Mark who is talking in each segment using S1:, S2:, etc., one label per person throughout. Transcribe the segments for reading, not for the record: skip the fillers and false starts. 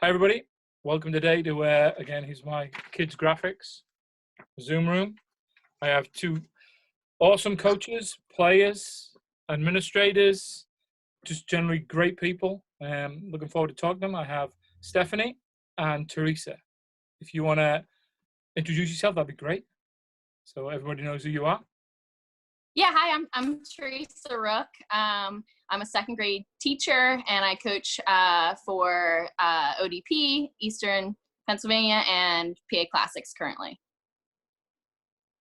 S1: Hi everybody, welcome today to again, here's my kids graphics Zoom room. I have two awesome coaches, players, administrators, just generally great people. Looking forward to talking to them. I have Stephanie and Teresa. If you want to introduce yourself, that'd be great. So everybody knows who you are.
S2: Yeah, hi, I'm Teresa Rook. I'm a second grade teacher and I coach for ODP, Eastern Pennsylvania, and PA Classics currently.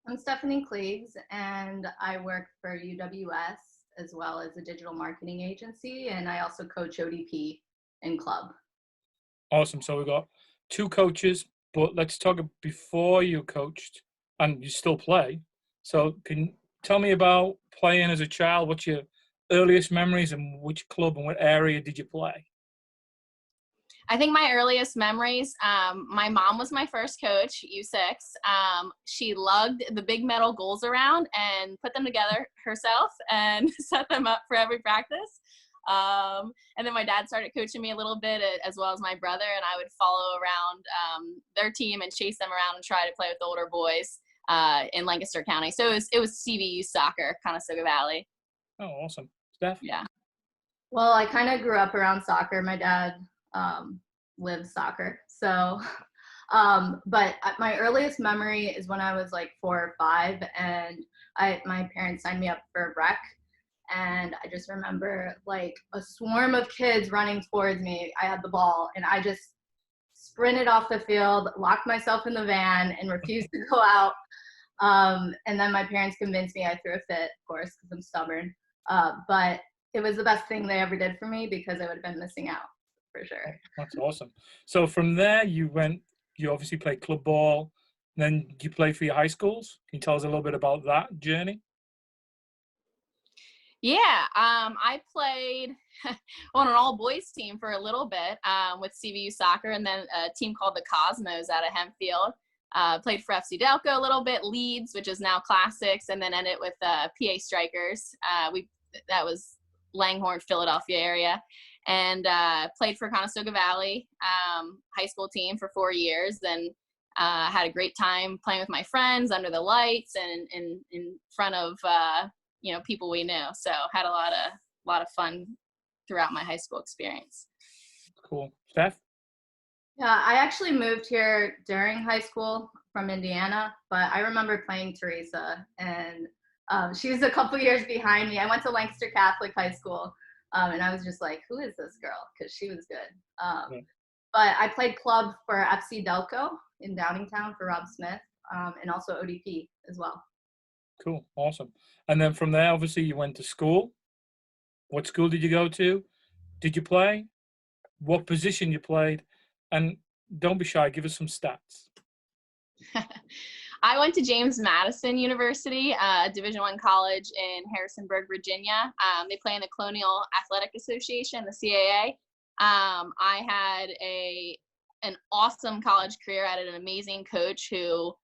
S3: I'm Stephanie Clegg and I work for UWS as well as a digital marketing agency, and I also coach ODP in club.
S1: Awesome. So we've got two coaches, but let's talk before you coached and you still play. So can you tell me about playing as a child? What's your earliest memories and which club and what area did you play?
S2: I think my earliest memories, my mom was my first coach, U6. She lugged the big metal goals around and put them together herself and set them up for every practice. And then my dad started coaching me a little bit, as well as my brother, and I would follow around their team and chase them around and try to play with the older boys in Lancaster County. So it was CVU soccer, Conestoga Valley.
S1: Oh, awesome. Steph?
S2: Yeah.
S3: Well, I kind of grew up around soccer. My dad lives soccer. So, but my earliest memory is when I was like 4 or 5, and my parents signed me up for rec. And I just remember like a swarm of kids running towards me. I had the ball and I just sprinted off the field, locked myself in the van and refused to go out. And then my parents convinced me. I threw a fit, of course, because I'm stubborn. But it was the best thing they ever did for me because I would have been missing out for sure.
S1: That's awesome. So from there you obviously played club ball, then you played for your high schools. Can you tell us a little bit about that journey?
S2: Yeah, I played on an all-boys team for a little bit with CVU soccer, and then a team called the Cosmos out of Hempfield. Played for FC Delco a little bit, Leeds, which is now Classics, and then ended with PA Strikers. That was Langhorne, Philadelphia area, and played for Conestoga Valley high school team for 4 years, and had a great time playing with my friends under the lights and in front of people we knew. So had a lot of fun throughout my high school experience.
S1: Cool. Steph?
S3: Yeah, I actually moved here during high school from Indiana, but I remember playing Teresa, and she was a couple years behind me. I went to Lancaster Catholic High School, and I was just like, who is this girl? Because she was good. But I played club for FC Delco in Downingtown for Rob Smith, and also ODP as well.
S1: Cool. Awesome. And then from there, obviously, you went to school. What school did you go to? Did you play? What position you played? And don't be shy, give us some stats.
S2: I went to James Madison University, a Division I college in Harrisonburg, Virginia. They play in the Colonial Athletic Association, the CAA. I had an awesome college career. I had an amazing coach who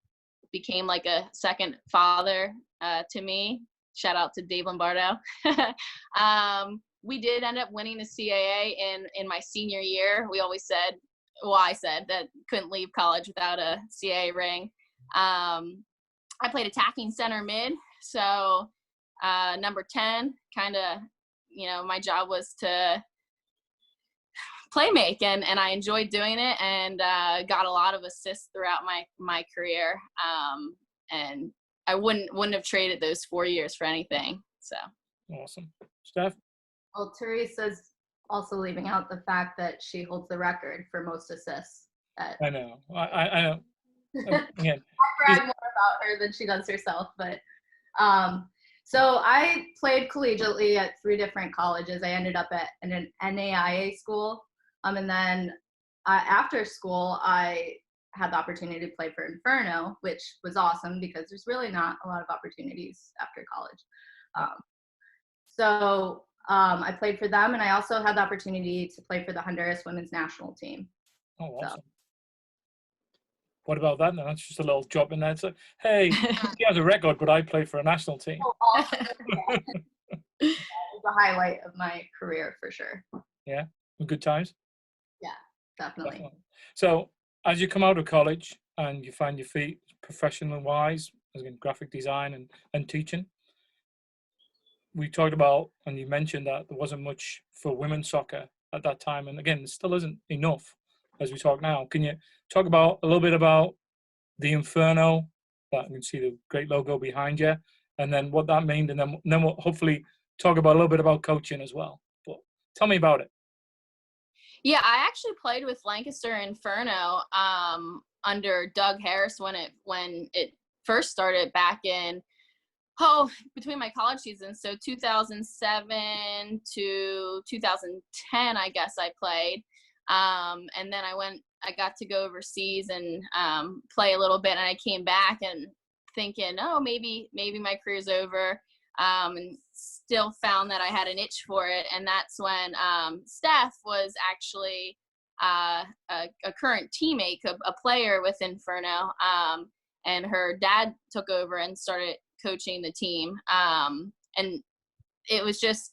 S2: became like a second father to me. Shout out to Dave Lombardo. We did end up winning the CAA in my senior year. We always said, I said that couldn't leave college without a CAA ring. I played attacking center mid, so number 10, kind of, my job was to play make, and I enjoyed doing it, and got a lot of assists throughout my career, and I wouldn't have traded those 4 years for anything. So
S1: awesome. Steph?
S3: Well, Teresa's also leaving out the fact that she holds the record for most assists.
S1: I know. I know. Again,
S3: I brag more about her than she does herself, but so I played collegiately at 3 different colleges. I ended up at an NAIA school, and then after school I had the opportunity to play for Inferno, which was awesome because there's really not a lot of opportunities after college. So I played for them, and I also had the opportunity to play for the Honduras women's national team.
S1: Oh, awesome. So. What about that? No, that's just a little drop in there. So, hey, he has a record, but I play for a national team.
S3: Oh, awesome. It was a highlight of my career for sure.
S1: Yeah, good times.
S3: Yeah. definitely.
S1: Definitely. So as you come out of college and you find your feet professional wise, as in graphic design and teaching, we talked about, and you mentioned that there wasn't much for women's soccer at that time. And again, there still isn't enough as we talk now. Can you talk about a little bit about the Inferno, that you can see the great logo behind you, and then what that means, and then we'll hopefully talk about a little bit about coaching as well. But tell me about it.
S2: Yeah, I actually played with Lancaster Inferno under Doug Harris when it first started back in between my college seasons. So 2007 to 2010, I guess I played. And then I got to go overseas and play a little bit, and I came back and thinking, oh, maybe my career's over. And still found that I had an itch for it. And that's when Steph was actually a current teammate, a player with Inferno. And her dad took over and started coaching the team. And it was just,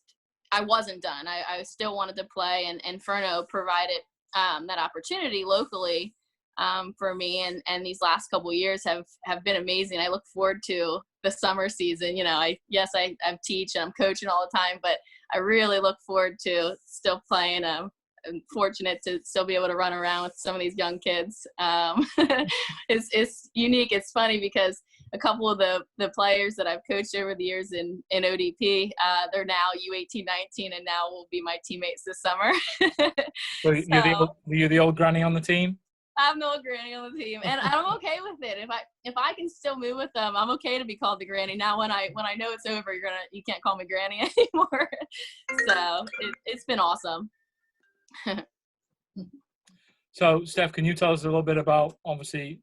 S2: I wasn't done. I still wanted to play, and Inferno provided that opportunity locally for me. And these last couple of years have been amazing. I look forward to the summer season. You know, I teach and I'm coaching all the time, but I really look forward to still playing. I'm fortunate to still be able to run around with some of these young kids. It's unique. It's funny because a couple of the players that I've coached over the years in ODP, they're now U18, 19, and now will be my teammates this summer.
S1: So you're the old granny on the team?
S2: I'm the old granny on the team, and I'm okay with it. If I can still move with them, I'm okay to be called the granny. Now, when I know it's over, you can't call me granny anymore. So it's been awesome.
S1: So, Steph, can you tell us a little bit about, obviously,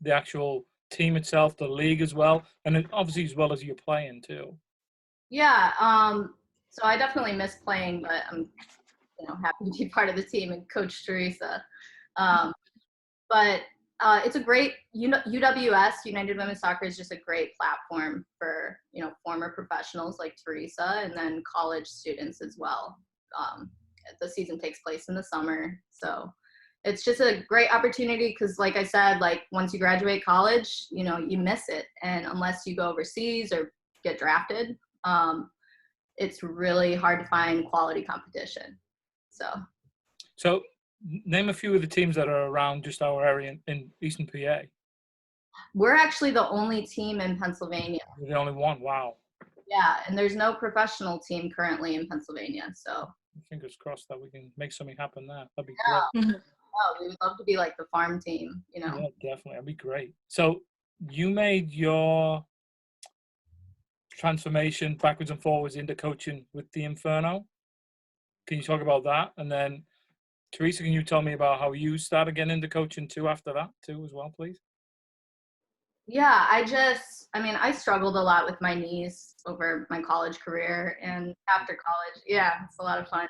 S1: the actual team itself, the league as well, and then obviously as well as you're playing too?
S3: Yeah, so I definitely miss playing, but I'm happy to be part of the team and coach Teresa. But it's a great, UWS, United Women's Soccer, is just a great platform for, former professionals like Teresa, and then college students as well. The season takes place in the summer. So it's just a great opportunity because, like I said, like once you graduate college, you miss it. And unless you go overseas or get drafted, it's really hard to find quality competition. So
S1: name a few of the teams that are around just our area in Eastern PA.
S3: We're actually the only team in Pennsylvania.
S1: You're the only one. Wow.
S3: Yeah, and there's no professional team currently in Pennsylvania. So
S1: fingers crossed that we can make something happen there. That'd be
S3: yeah.
S1: great.
S3: Oh, we would love to be like the farm team,
S1: Yeah, definitely. That'd be great. So you made your transformation backwards and forwards into coaching with the Inferno. Can you talk about that? And then Teresa, can you tell me about how you started getting into coaching too after that too as well, please?
S3: Yeah, I struggled a lot with my knees over my college career, and after college, yeah, it's a lot of fun.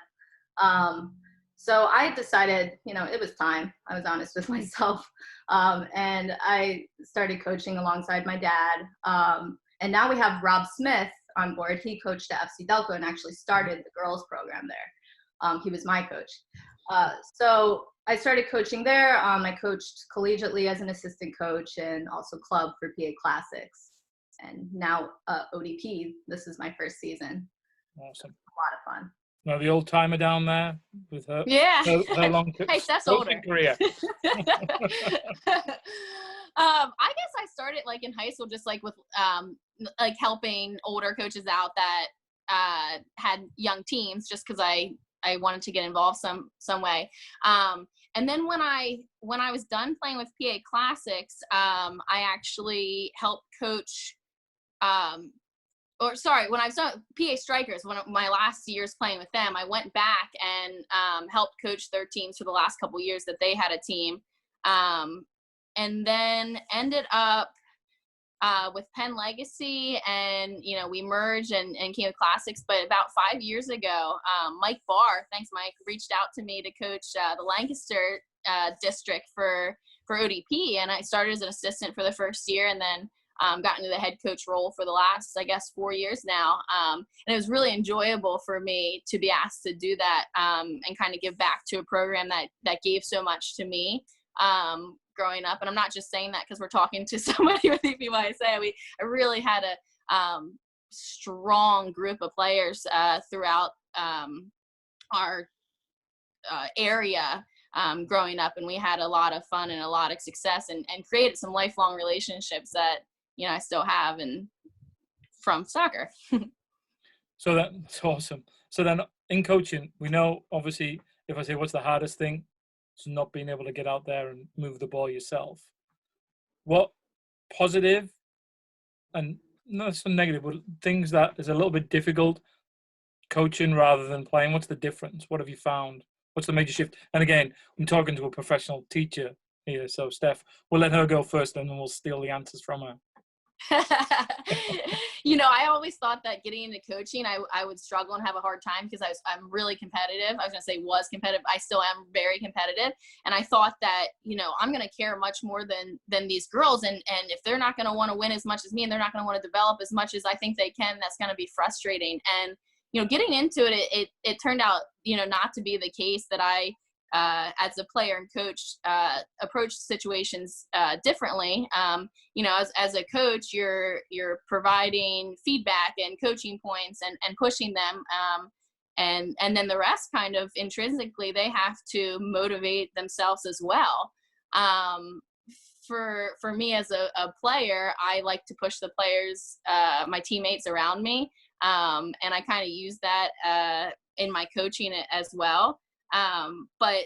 S3: So I decided, it was time. I was honest with myself. And I started coaching alongside my dad. And now we have Rob Smith on board. He coached at FC Delco and actually started the girls program there. He was my coach. So I started coaching there. I coached collegiately as an assistant coach and also club for PA Classics. And now ODP, this is my first season.
S1: Awesome.
S3: A lot of fun.
S1: Now the old timer down there with her,
S2: yeah.
S1: her long
S2: hey, that's older.
S1: career.
S2: I guess I started like in high school, just like with like helping older coaches out that had young teams, just because I wanted to get involved some way. And then when I was done playing with PA Classics, I actually helped coach. When I was on PA Strikers, one of my last years playing with them, I went back and helped coach their teams for the last couple of years that they had a team. And then ended up with Penn Legacy, and we merged and came with Classics. But about 5 years ago, Mike Barr, thanks Mike, reached out to me to coach the Lancaster district for ODP, and I started as an assistant for the first year, and then gotten into the head coach role for the last, I guess, 4 years now. And it was really enjoyable for me to be asked to do that, and kind of give back to a program that gave so much to me growing up. And I'm not just saying that because we're talking to somebody with EPYSA. I really had a strong group of players throughout our area growing up, and we had a lot of fun and a lot of success, and created some lifelong relationships that I still have and from soccer.
S1: So that's awesome. So then in coaching, we know obviously if I say what's the hardest thing, it's not being able to get out there and move the ball yourself. What positive and not so negative, but things that is a little bit difficult coaching rather than playing? What's the difference? What have you found? What's the major shift? And again, I'm talking to a professional teacher here, so Steph, we'll let her go first, and then we'll steal the answers from her.
S2: I always thought that getting into coaching, I would struggle and have a hard time because I'm really competitive. I was going to say was competitive. I still am very competitive. And I thought that, I'm going to care much more than these girls. And if they're not going to want to win as much as me, and they're not going to want to develop as much as I think they can, that's going to be frustrating. And, getting into it turned out, not to be the case, that I, as a player and coach, approach situations differently. As a coach, you're providing feedback and coaching points and pushing them, and then the rest kind of intrinsically they have to motivate themselves as well. For me as a player, I like to push the players, my teammates around me, and I kind of use that in my coaching as well. But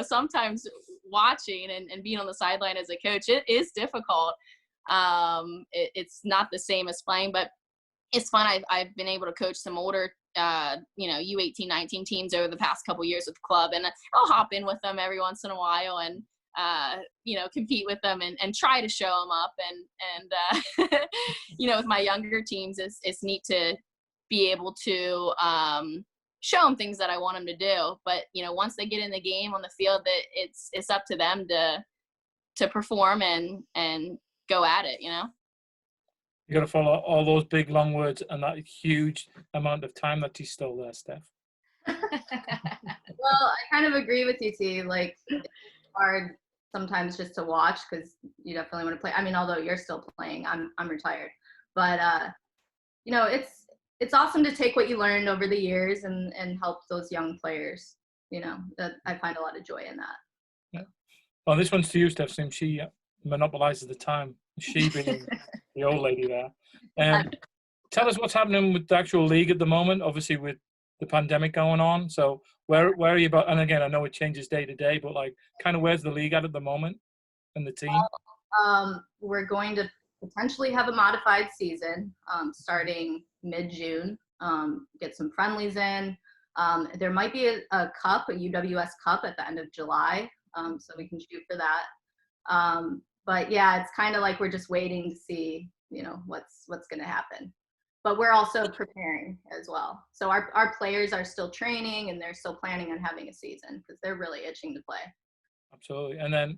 S2: sometimes watching and being on the sideline as a coach, it is difficult. It's not the same as playing, but it's fun. I've been able to coach some older, U18, 19 teams over the past couple years with the club, and I'll hop in with them every once in a while and, compete with them and try to show them up. And with my younger teams, it's neat to be able to, show them things that I want them to do. But, once they get in the game on the field, that it's up to them to perform and go at it,
S1: You got to follow all those big, long words and that huge amount of time that you stole there, Steph.
S3: Well, I kind of agree with you, T. Like, it's hard sometimes just to watch because you definitely want to play. I mean, although you're still playing, I'm retired. But, it's awesome to take what you learned over the years and help those young players. That I find a lot of joy in that.
S1: Yeah. Well, this one's to you, Steph, since she monopolizes the time. She being the old lady there. Tell us what's happening with the actual league at the moment, obviously with the pandemic going on. So where are you about? And again, I know it changes day to day, but kind of where's the league at the moment and the team?
S3: We're going to potentially have a modified season starting mid-June, get some friendlies in. There might be a cup, a UWS Cup at the end of July, so we can shoot for that. But yeah, it's kind of like we're just waiting to see, what's going to happen. But we're also preparing as well. So our players are still training, and they're still planning on having a season because they're really itching to play.
S1: Absolutely. And then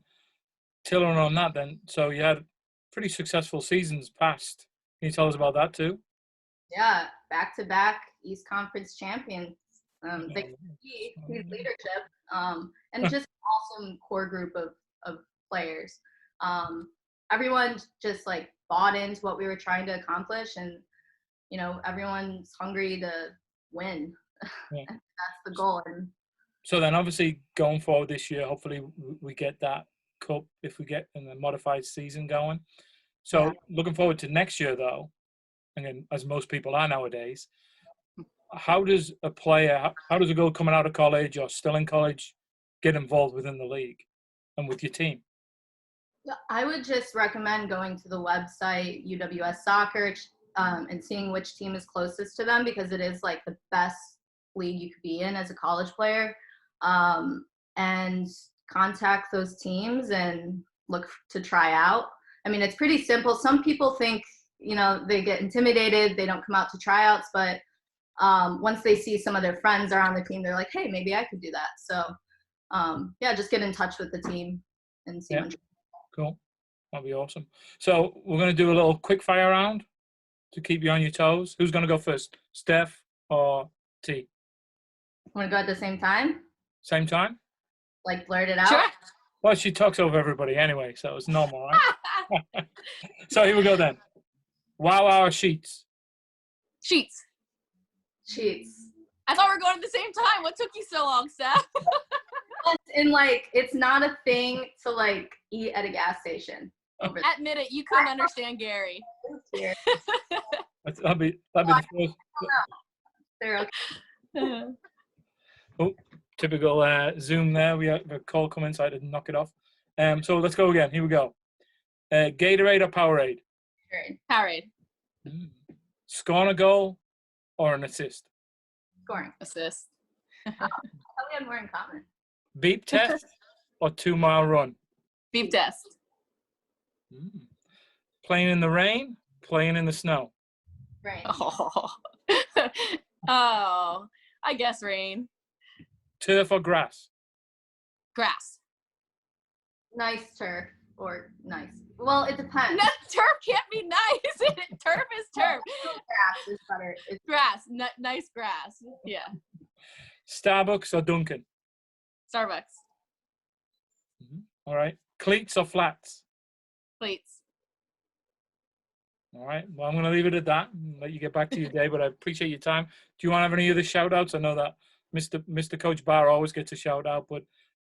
S1: tailoring on that then, so you had pretty successful seasons past. Can you tell us about that too?
S3: Yeah, back-to-back East Conference champions. Thanks to his leadership, and just an awesome core group of players. Everyone just bought into what we were trying to accomplish, and everyone's hungry to win.
S1: Yeah.
S3: That's the goal. And
S1: so then obviously going forward this year, hopefully we get that cup if we get in the modified season going. So looking forward to next year though, again, as most people are nowadays, how does a player, how does a girl coming out of college or still in college get involved within the league and with your team?
S3: I would just recommend going to the website, UWS Soccer, and seeing which team is closest to them, because it is the best league you could be in as a college player, and contact those teams and look to try out. I mean, it's pretty simple. Some people think, they get intimidated, they don't come out to tryouts, but once they see some of their friends are on the team, they're like, hey, maybe I could do that. So just get in touch with the team and see.
S1: Yeah. Cool. That'll be awesome. So we're going to do a little quick fire round to keep you on your toes. Who's going to go first? Steph or T?
S3: Want to go at the same time?
S1: Same time?
S3: Like blurt it out?
S2: Sure.
S1: Well, she talks over everybody anyway, so it's normal, right? So here we go then. Wow, our sheets.
S2: Sheets.
S3: Sheets.
S2: I thought we were going at the same time. What took you so long, Steph?
S3: And like, it's not a thing to like eat at a gas station. Over
S2: Admit it, you couldn't understand Gary.
S3: here.
S1: That'll be the first.
S3: They're okay.
S1: Oh, typical Zoom there. We have a call coming, so I had to knock it off. So let's go again. Here we go. Gatorade or Powerade?
S2: Powerade.
S1: Score a goal or an assist?
S3: Scoring.
S2: Assist.
S3: We had more in common.
S1: Beep test or 2-mile run?
S2: Beep test.
S1: Playing in the rain, playing in the snow?
S3: Right.
S2: Oh. Oh, I guess rain.
S1: Turf or grass?
S2: Grass.
S3: Nice turf or nice. Well, it depends.
S2: No, turf can't be nice. Turf is turf.
S3: Grass is better. It's
S2: Grass. Nice grass. Yeah.
S1: Starbucks or Dunkin'?
S2: Starbucks.
S1: All right. Cleats or flats?
S2: Plates.
S1: All right. Well, I'm going to leave it at that and let you get back to your day, but I appreciate your time. Do you want to have any other shout outs? I know that Mr. Coach Barr always gets a shout out, but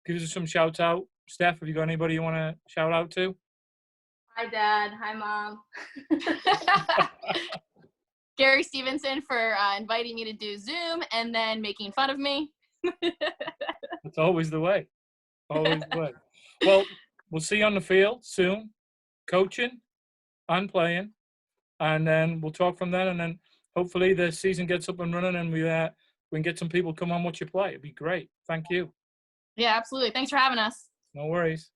S1: give us some shouts out. Steph, have you got anybody you want to shout out to?
S3: hi, Dad. Hi, Mom.
S2: Gary Stevenson for inviting me to do Zoom and then making fun of me.
S1: That's always the way. Always the way. Well, we'll see you on the field soon, coaching and playing, and then we'll talk from then. And then hopefully the season gets up and running, and we can get some people come on watch you play. It'd be great. Thank you.
S2: Yeah, absolutely. Thanks for having us.
S1: No worries.